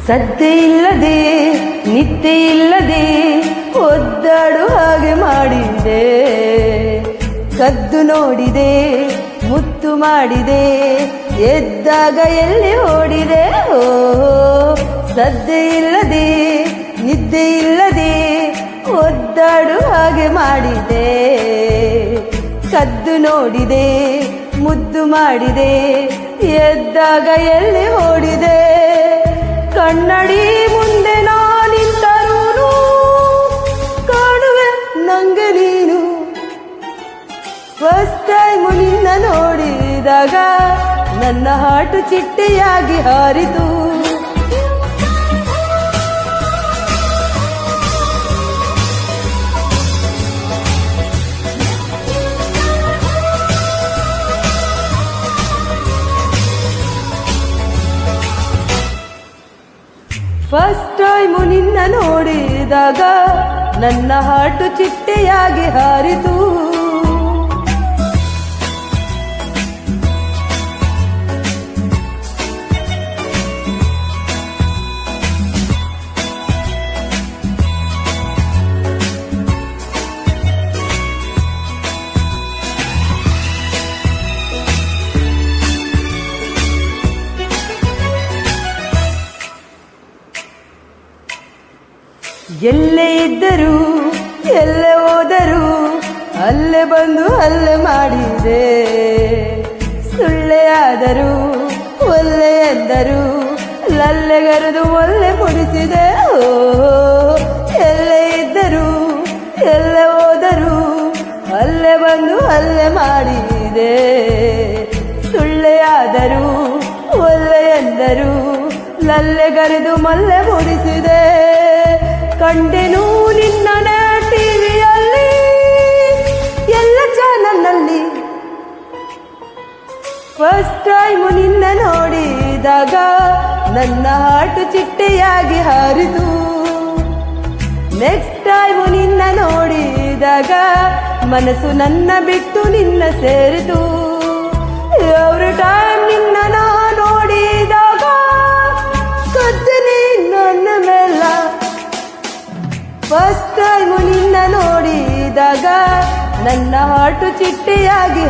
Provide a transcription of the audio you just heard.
ಸದ್ದೆ ಇಲ್ಲದೆ ನಿದ್ದೆ ಇಲ್ಲದೆ ಒದ್ದಾಡು ಹಾಗೆ ಮಾಡಿದೆ. ಕದ್ದು ನೋಡಿದೆ ಮುತ್ತು ಮಾಡಿದೆ, ಎದ್ದಾಗ ಎಲ್ಲಿ ಓಡಿದೆ. ಓ ಸದ್ದೆ ಇಲ್ಲದೆ ನಿದ್ದೆ ಇಲ್ಲದೆ ಒದ್ದಾಡು ಹಾಗೆ ಮಾಡಿದೆ. ಕದ್ದು ನೋಡಿದೆ ಮುದ್ದು ಮಾಡಿದೆ, ಎದ್ದಾಗ ಎಲ್ಲಿ ಓಡಿದೆ. ಕನ್ನಡಿ ಮುಂದೆ ನಾನಿಂತರೂ ಕಾಣುವೆ ನಂಗೆ ನೀನು. ಫಸ್ಟ್ ಟೈಮ್ ನಿನ್ನ ನೋಡಿದಾಗ ನನ್ನ ಹಾಟು ಚಿಟ್ಟೆಯಾಗಿ ಹಾರಿತು. ಫಸ್ಟ್ ಟೈಮ್ ನಿನ್ನ ನೋಡಿದಾಗ ನನ್ನ ಹಾಟು ಚಿಟ್ಟೆಯಾಗಿ ಹಾರಿತು. ಎಲ್ಲೇ ಇದ್ದರೂ ಎಲ್ಲೇ ಹೋದರೂ ಅಲ್ಲೇ ಬಂದು ಅಲ್ಲೇ ಮಾಡಿದೆ. ಸುಳ್ಳೆ ಆದರೂ ಒಲ್ಲೆ ಎಂದರು ಲಲ್ಲೆಗರೆದು ಒಲ್ಲೆ ಮುಡಿಸಿದೆ. ಓ ಎಲ್ಲೇ ಇದ್ದರೂ ಎಲ್ಲೇ ಹೋದರೂ ಅಲ್ಲೇ ಬಂದು ಅಲ್ಲೇ ಮಾಡಿದೆ. ಸುಳ್ಳೆ ಆದರೂ ಒಲ್ಲೆ ಎಂದರು ಲಲ್ಲೆಗರೆದು ಮಲ್ಲೆ ಮುಡಿಸಿದೆ. ಕಂಡೆನು ನಿನ್ನ ಟಿವಿಯಲ್ಲಿ ಎಲ್ಲ ಚಾನಲ್ನಲ್ಲಿ. ಫಸ್ಟ್ ಟೈಮ್ ನಿನ್ನ ನೋಡಿದಾಗ ನನ್ನ ಹಾಟು ಚಿಟ್ಟೆಯಾಗಿ ಹಾರಿತು. ನೆಕ್ಸ್ಟ್ ಟೈಮ್ ನಿನ್ನ ನೋಡಿದಾಗ ಮನಸ್ಸು ನನ್ನ ಬಿಟ್ಟು ನಿನ್ನ ಸೇರಿತು. ಎವ್ರಿ ಟೈಮ್ ನಿನ್ನ ನೋಡಿದಾಗ ಕತ್ತನೆ ನನ್ನ ಮೇಲ. ಫಸ್ಟ್ ಟೈಮ್ ನಿನ್ನ ನೋಡಿದಾಗ ನನ್ನ ಹಾಟು ಚಿಟ್ಟೆಯಾಗಿ